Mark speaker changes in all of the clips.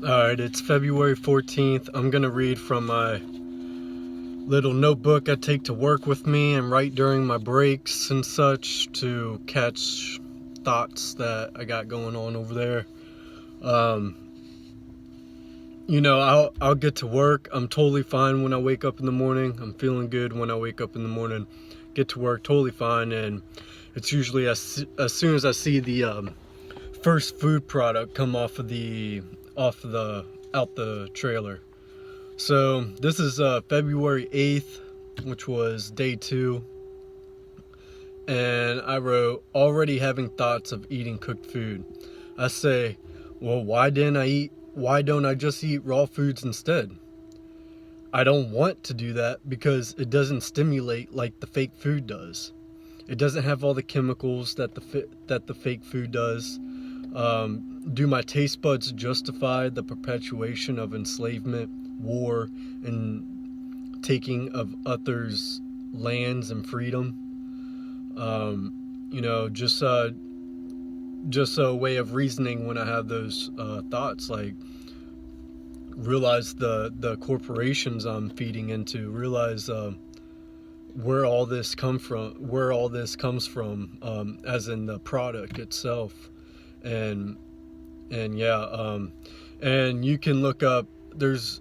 Speaker 1: Alright, it's February 14th. I'm going to read from my little notebook I take to work with me and write during my breaks and such to catch thoughts that I got going on over there. Um, I'll get to work. I'm totally fine when I wake up in the morning. I'm feeling good when I wake up in the morning. Get to work, totally fine. And it's usually as soon as I see the first food product come out the trailer. So this is February 8th, which was day 2, and I wrote, already having thoughts of eating cooked food. I say, well, why don't I just eat raw foods instead? I don't want to do that because it doesn't stimulate like the fake food does. It doesn't have all the chemicals that the fake food does. Do my taste buds justify the perpetuation of enslavement, war, and taking of others' lands and freedom? Just a way of reasoning when I have those thoughts, like realize the corporations I'm feeding into, realize where all this comes from, as in the product itself. And and you can look up, there's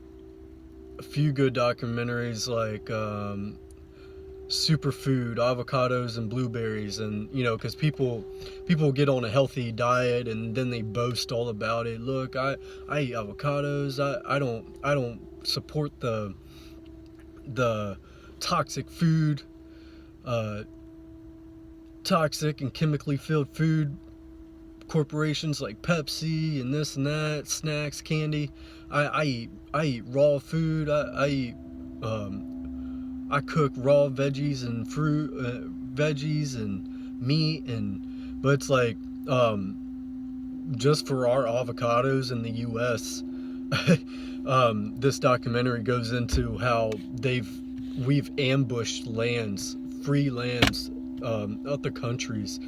Speaker 1: a few good documentaries like Superfood, avocados and blueberries, and because people get on a healthy diet and then they boast all about it. Look, I eat avocados. I don't support the toxic food, toxic and chemically filled food corporations like Pepsi and this and that, snacks, candy. I eat raw food. I cook raw veggies and fruit, veggies and meat, but it's like, just for our avocados in the U.S., this documentary goes into how we've ambushed lands, free lands, other countries,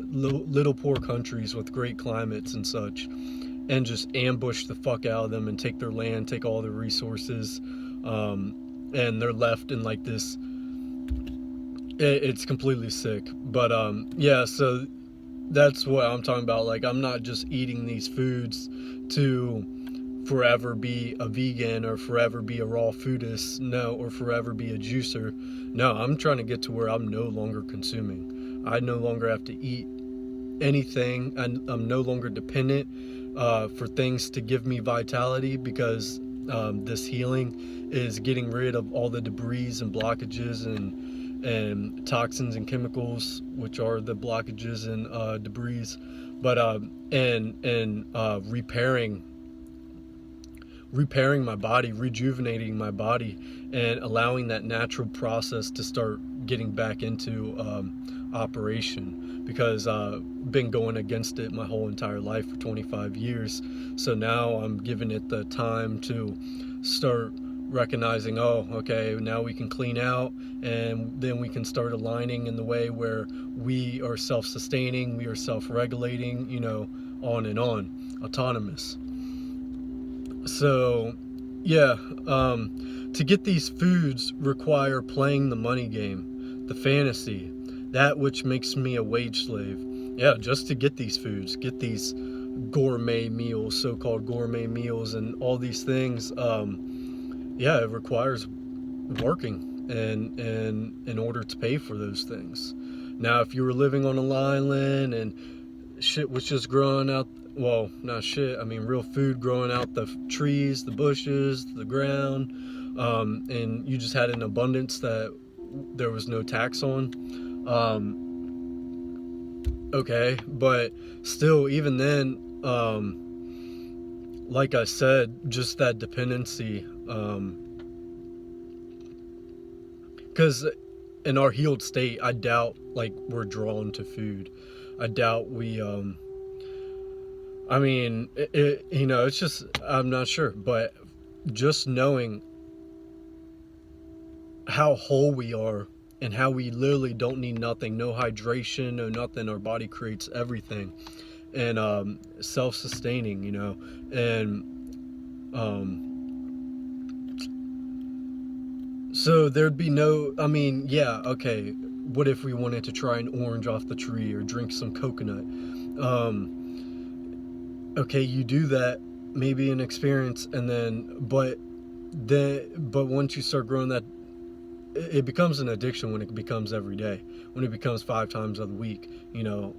Speaker 1: little poor countries with great climates and such, and just ambush the fuck out of them and take their land, take all their resources, and they're left in like this. It's completely sick, but yeah. So that's what I'm talking about. Like, I'm not just eating these foods to forever be a vegan or forever be a raw foodist, no, or forever be a juicer. No, I'm trying to get to where I'm no longer consuming. I no longer have to eat anything, and I'm no longer dependent for things to give me vitality, because this healing is getting rid of all the debris and blockages and toxins and chemicals, which are the blockages and debris, but repairing my body, rejuvenating my body, and allowing that natural process to start getting back into operation, because been going against it my whole entire life for 25 years. So now I'm giving it the time to start recognizing, oh, okay, now we can clean out, and then we can start aligning in the way where we are self-sustaining, we are self-regulating, on and on, autonomous. So yeah, to get these foods require playing the money game, the fantasy, that which makes me a wage slave. Yeah, just to get these foods, get these gourmet meals, so-called gourmet meals, and all these things. Yeah, it requires working, and in order to pay for those things. Now, if you were living on an island and shit was just growing out, well, not shit, I mean real food growing out the trees, the bushes, the ground, and you just had an abundance that there was no tax on, okay, but still, even then, like I said, just that dependency, because in our healed state, I doubt like we're drawn to food. I doubt we I mean, it's just, I'm not sure, but just knowing how whole we are and how we literally don't need nothing, no hydration, no nothing, our body creates everything, and self-sustaining, and So there'd be no, I mean, yeah, okay. What if we wanted to try an orange off the tree or drink some coconut? Okay, you do that, maybe an experience, and but once you start growing that, it becomes an addiction when it becomes every day, when it becomes 5 times a week,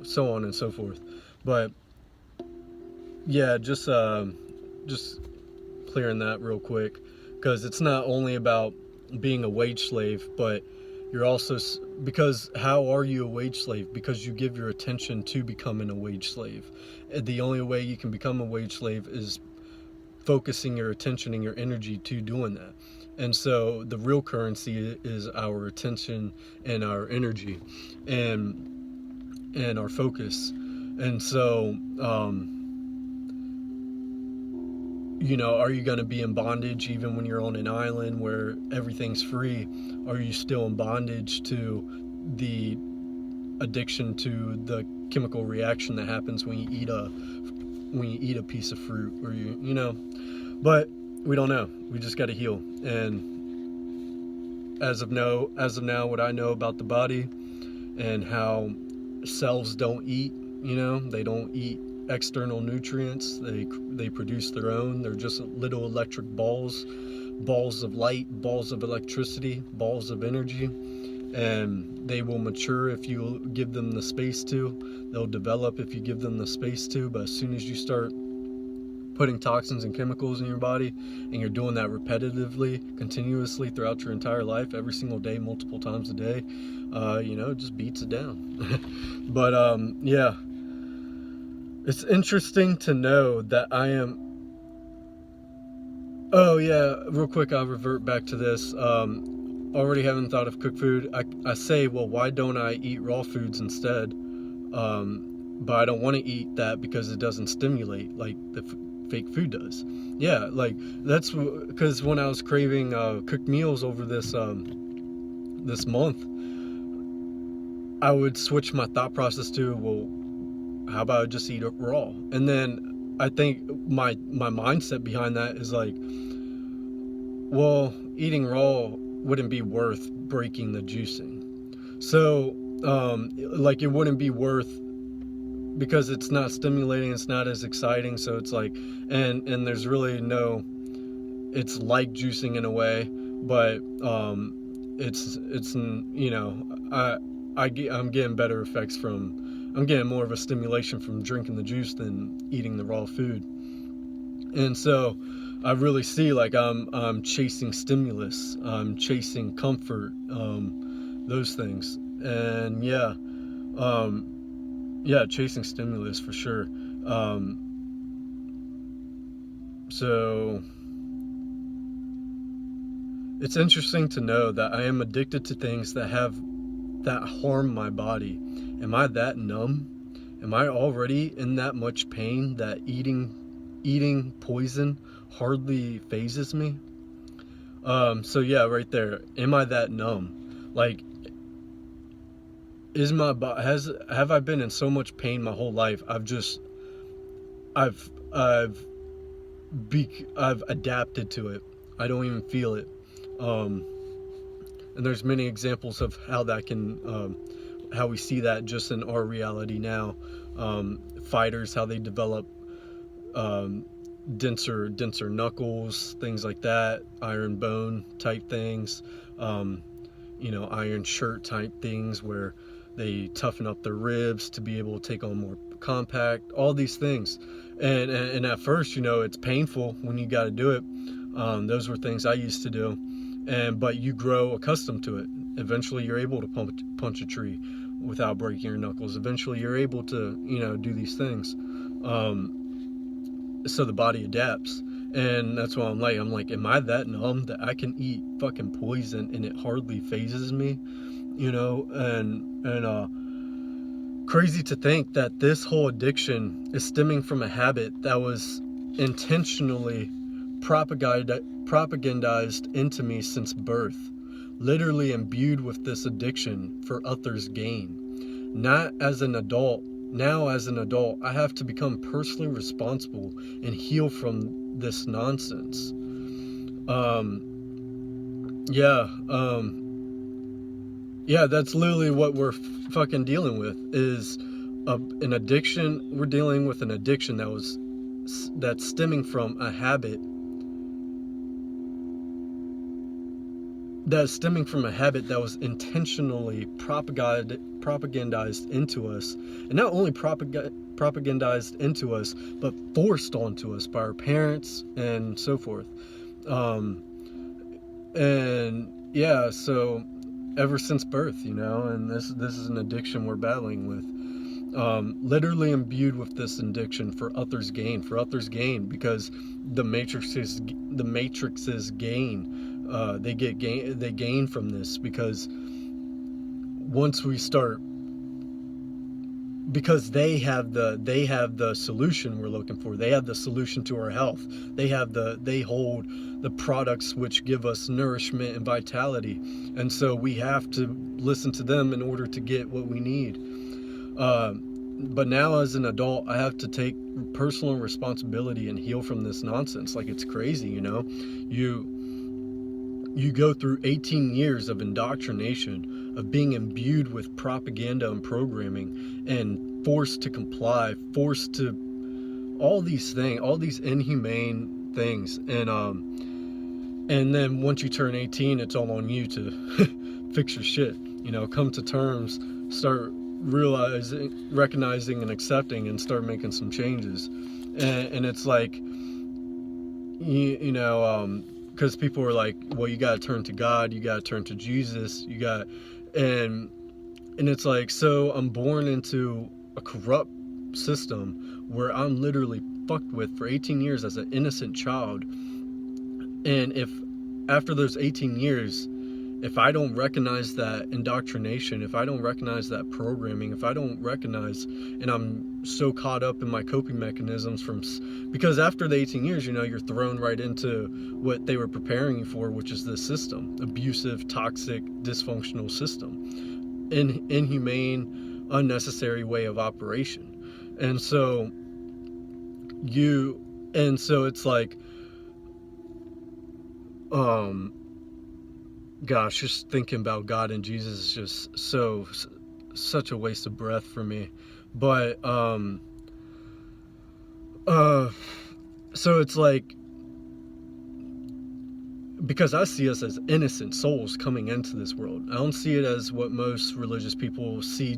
Speaker 1: so on and so forth. But yeah, just clearing that real quick, because it's not only about being a wage slave, but you're also, because how are you a wage slave? Because you give your attention to becoming a wage slave. The only way you can become a wage slave is focusing your attention and your energy to doing that. And so the real currency is our attention and our energy and our focus. And so are you going to be in bondage even when you're on an island where everything's free? Are you still in bondage to the addiction to the chemical reaction that happens when you eat a piece of fruit, or but we don't know. We just got to heal. And as of now, what I know about the body and how cells don't eat, they don't eat external nutrients. They produce their own. They're just little electric balls of light, balls of electricity, balls of energy, and they will mature if you give them the space to. They'll develop if you give them the space to. But as soon as you start putting toxins and chemicals in your body, and you're doing that repetitively, continuously throughout your entire life, every single day, multiple times a day, it just beats it down. But yeah, it's interesting to know that I am. Oh yeah, real quick, I'll revert back to this. Already haven't thought of cooked food. I say, well, why don't I eat raw foods instead? But I don't want to eat that because it doesn't stimulate like the fake food does. Yeah, like that's because when I was craving cooked meals over this month, I would switch my thought process to, well, how about I just eat it raw? And then I think my mindset behind that is like, well, eating raw wouldn't be worth breaking the juicing. So like it wouldn't be worth, because it's not stimulating, it's not as exciting. So it's like, and there's really no, it's like juicing in a way, but I'm getting better effects I'm getting more of a stimulation from drinking the juice than eating the raw food. And so I really see like I'm chasing stimulus, I'm chasing comfort, those things. And yeah, chasing stimulus for sure. So it's interesting to know that I am addicted to things that harm my body. Am I that numb? Am I already in that much pain that eating poison hardly phases me? So yeah, right there. Am I that numb? Like, have I been in so much pain my whole life? I've adapted to it. I don't even feel it. And there's many examples of how that can, how we see that just in our reality now. Fighters, how they develop denser knuckles, things like that, iron bone type things, iron shirt type things where they toughen up their ribs to be able to take on more compact, all these things. And at first, it's painful when you got to do it. Those were things I used to do. But you grow accustomed to it. Eventually you're able to punch a tree without breaking your knuckles. Eventually you're able to, do these things. So the body adapts. And that's why I'm like, am I that numb that I can eat fucking poison and it hardly phases me? Crazy to think that this whole addiction is stemming from a habit that was intentionally propagandized into me since birth, literally imbued with this addiction for others' gain. Now as an adult, I have to become personally responsible and heal from this nonsense. Yeah, yeah, that's literally what we're fucking dealing with, is an addiction. We're dealing with an addiction that's stemming from a habit, that was intentionally propagandized into us, and not only propagandized into us, but forced onto us by our parents and so forth. And yeah, so ever since birth, and this is an addiction we're battling with. Literally imbued with this addiction for others' gain, because the matrixes gain. They gain from this, because once we start, because they have the solution we're looking for. They have the solution to our health. They hold the products which give us nourishment and vitality, and so we have to listen to them in order to get what we need. But now as an adult, I have to take personal responsibility and heal from this nonsense. Like, it's crazy, you go through 18 years of indoctrination, of being imbued with propaganda and programming, and forced to comply, forced to all these things, all these inhumane things. And then once you turn 18, it's all on you to fix your shit, come to terms, start recognizing and accepting, and start making some changes. And it's like, because people are like, well, you got to turn to God, you got to turn to Jesus, and it's like, so I'm born into a corrupt system where I'm literally fucked with for 18 years as an innocent child. And if after those 18 years, if I don't recognize that indoctrination, if I don't recognize that programming, if I don't recognize, and I'm so caught up in my coping mechanisms because after the 18 years, you're thrown right into what they were preparing you for, which is this system, abusive, toxic, dysfunctional system, inhumane, unnecessary way of operation. And so it's like, gosh, just thinking about God and Jesus is just such a waste of breath for me. But so it's like, because I see us as innocent souls coming into this world. I don't see it as what most religious people see.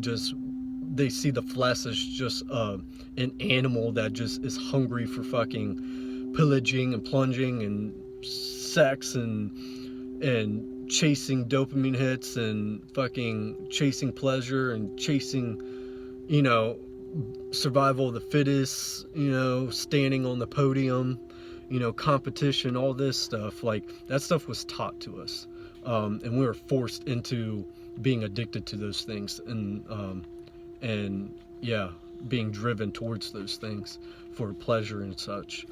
Speaker 1: They see the flesh as just an animal that just is hungry for fucking pillaging and plunging and sex and chasing dopamine hits and fucking chasing pleasure and chasing, survival of the fittest, standing on the podium, competition, all this stuff. Like, that stuff was taught to us. And we were forced into being addicted to those things, and being driven towards those things for pleasure and such.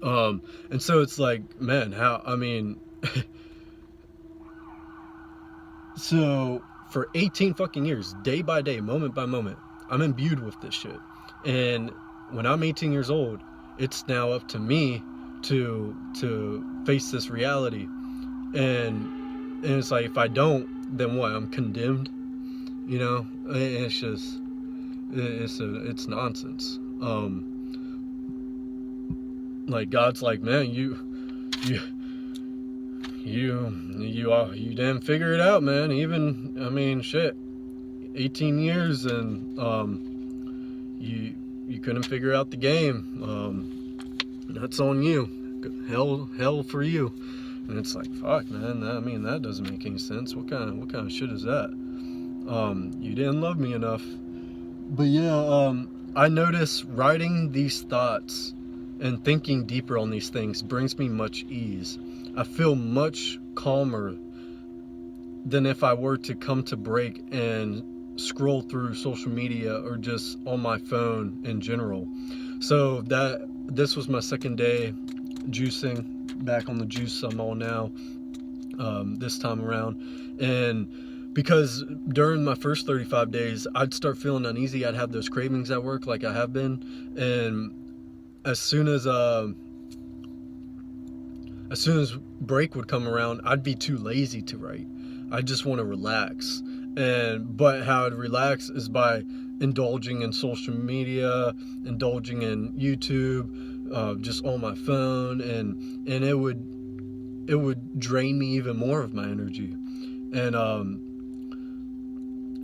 Speaker 1: And so it's like, man, so for 18 fucking years, day by day, moment by moment, I'm imbued with this shit. And when I'm 18 years old, it's now up to me to face this reality. And it's like, if I don't, then what? I'm condemned. It's just, it's nonsense. Like, God's like, man, you didn't figure it out, man. Even, shit, 18 years and you couldn't figure out the game. That's on you. Hell for you. And it's like, fuck, man. That doesn't make any sense. What kind of shit is that? You didn't love me enough. But yeah, I notice writing these thoughts and thinking deeper on these things brings me much ease. I feel much calmer than if I were to come to break and scroll through social media or just on my phone in general. So this was my second day juicing, back on the juice I'm on now, this time around. And because during my first 35 days, I'd start feeling uneasy. I'd have those cravings at work like I have been. And as soon as as soon as break would come around, I'd be too lazy to write. I just want to relax. But how I'd relax is by indulging in social media, indulging in YouTube, just on my phone, and it would drain me even more of my energy.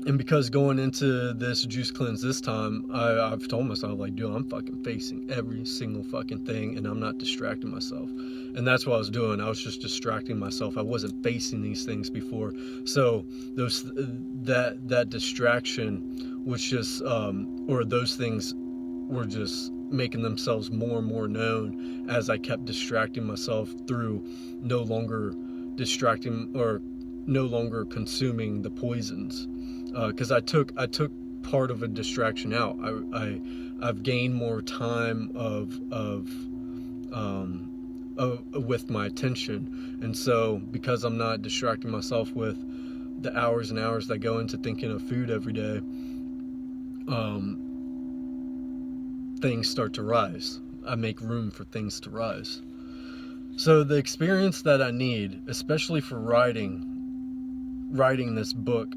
Speaker 1: And because going into this juice cleanse this time, I've told myself, like, dude, I'm fucking facing every single fucking thing, and I'm not distracting myself. And that's what I was doing. I was just distracting myself. I wasn't facing these things before. So that distraction was just, or those things were just making themselves more and more known as I kept distracting myself through no longer consuming the poisons. Because I took part of a distraction out. I've gained more time with my attention, and so because I'm not distracting myself with the hours and hours that go into thinking of food every day, things start to rise. I make room for things to rise. So the experience that I need, especially for writing this book,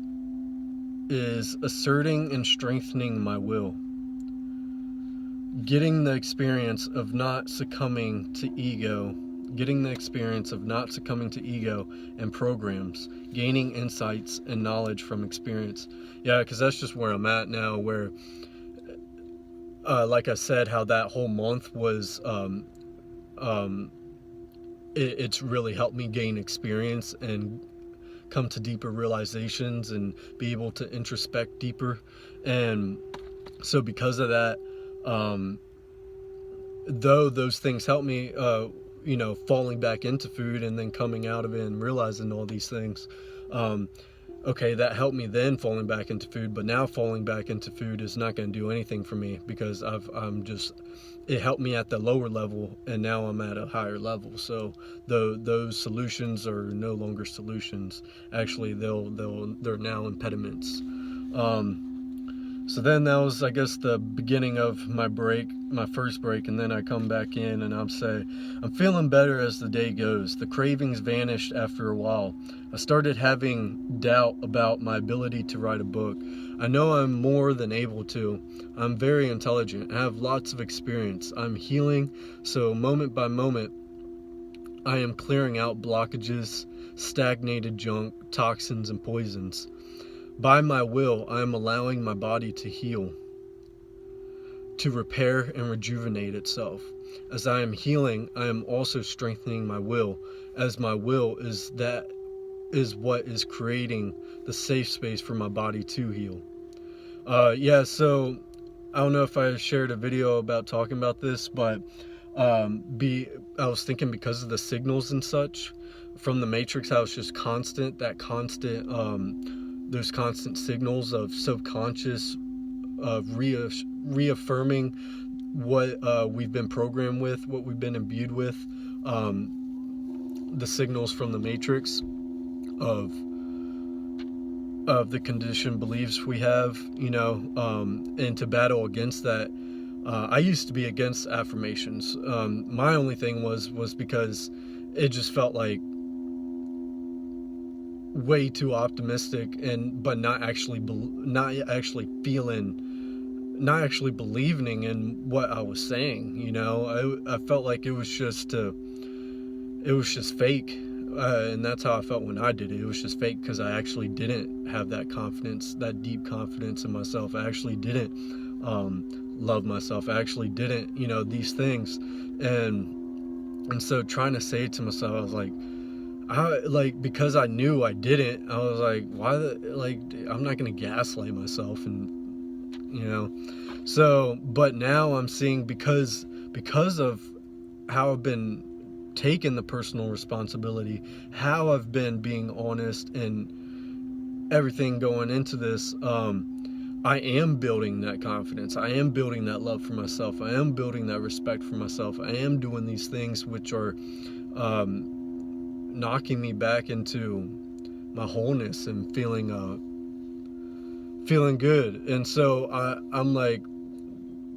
Speaker 1: is asserting and strengthening my will. Getting the experience of not succumbing to ego, and programs, gaining insights and knowledge from experience. Yeah, because that's just where I'm at now, where, like I said, how that whole month was, it's really helped me gain experience and come to deeper realizations and be able to introspect deeper. And so because of that, though those things help me, falling back into food and then coming out of it and realizing all these things, okay, that helped me then falling back into food, but now falling back into food is not going to do anything for me, because it helped me at the lower level, and now I'm at a higher level. So those solutions are no longer solutions. Actually, they're now impediments. So then that was, I guess, the beginning of my first break, and then I come back in and I'm feeling better as the day goes. The cravings vanished after a while. I started having doubt about my ability to write a book. I know I'm more than able to. I'm very intelligent. I have lots of experience. I'm healing, so moment by moment, I am clearing out blockages, stagnated junk, toxins, and poisons. By my will, I am allowing my body to heal, to repair and rejuvenate itself. As I am healing, I am also strengthening my will, as my will is what is creating the safe space for my body to heal. So I don't know if I shared a video about talking about this, but I was thinking, because of the signals and such from the Matrix, how it's just those constant signals of subconscious, of reaffirming what we've been programmed with, what we've been imbued with, the signals from the Matrix of the conditioned beliefs we have, and to battle against that. I used to be against affirmations. My only thing was because it just felt like way too optimistic, but not actually believing in what I was saying. I felt like it was just fake, and that's how I felt when I did it. It was just fake, because I actually didn't have that confidence, that deep confidence in myself. I actually didn't love myself. I actually didn't, these things, and so trying to say it to myself, I was like, because I knew I didn't, I was like, I'm not going to gaslight myself, and, so, but now I'm seeing, because of how I've been taking the personal responsibility, how I've been being honest and everything going into this, I am building that confidence. I am building that love for myself. I am building that respect for myself. I am doing these things which are, knocking me back into my wholeness and feeling good. And so I'm like,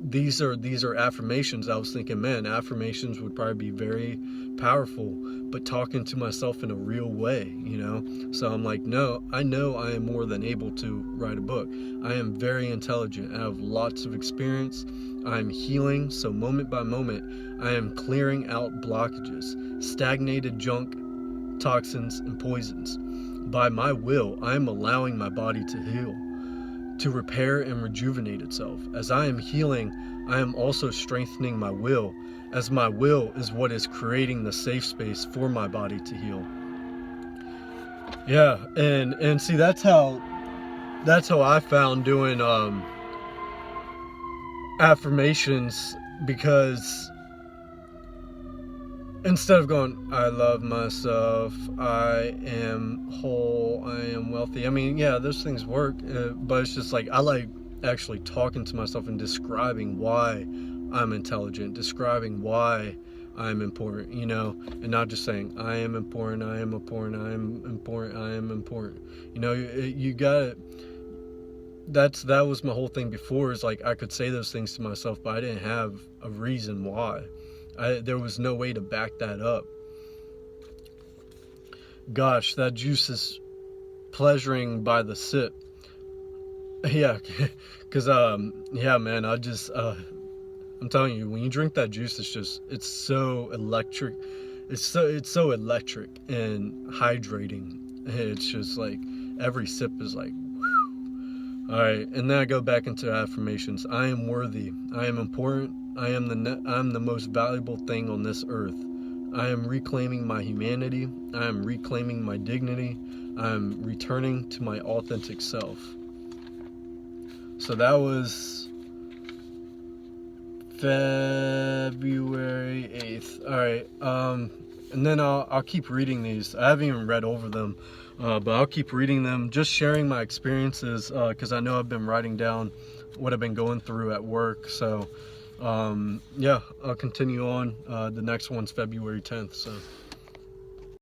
Speaker 1: these are affirmations. I was thinking, man, affirmations would probably be very powerful, but talking to myself in a real way, So I'm like, no, I know I am more than able to write a book. I am very intelligent. I have lots of experience. I'm healing. So moment by moment, I am clearing out blockages, stagnated junk, toxins, and poisons. By my will, I am allowing my body to heal, to repair and rejuvenate itself. As I am healing, I am also strengthening my will, as my will is what is creating the safe space for my body to heal. Yeah, and see, that's how I found doing affirmations, because instead of going, I love myself, I am whole, I am wealthy. I mean, yeah, those things work, but it's just like, I like actually talking to myself and describing why I'm intelligent, describing why I'm important, and not just saying, I am important, I am important, I am important, I am important. You gotta, that was my whole thing before, is like, I could say those things to myself, but I didn't have a reason why. There was no way to back that up. Gosh, that juice is pleasuring by the sip. Yeah, because, yeah, man, I'm telling you, when you drink that juice, it's so electric. It's so electric and hydrating. It's just like, every sip is like, whew. All right, and then I go back into affirmations. I am worthy. I am important. I'm the most valuable thing on this earth. I am reclaiming my humanity. I am reclaiming my dignity. I am returning to my authentic self. So that was February 8th. All right. And then I'll keep reading these. I haven't even read over them, but I'll keep reading them, just sharing my experiences, because I know I've been writing down what I've been going through at work. So yeah, I'll continue on. The next one's February 10th. So.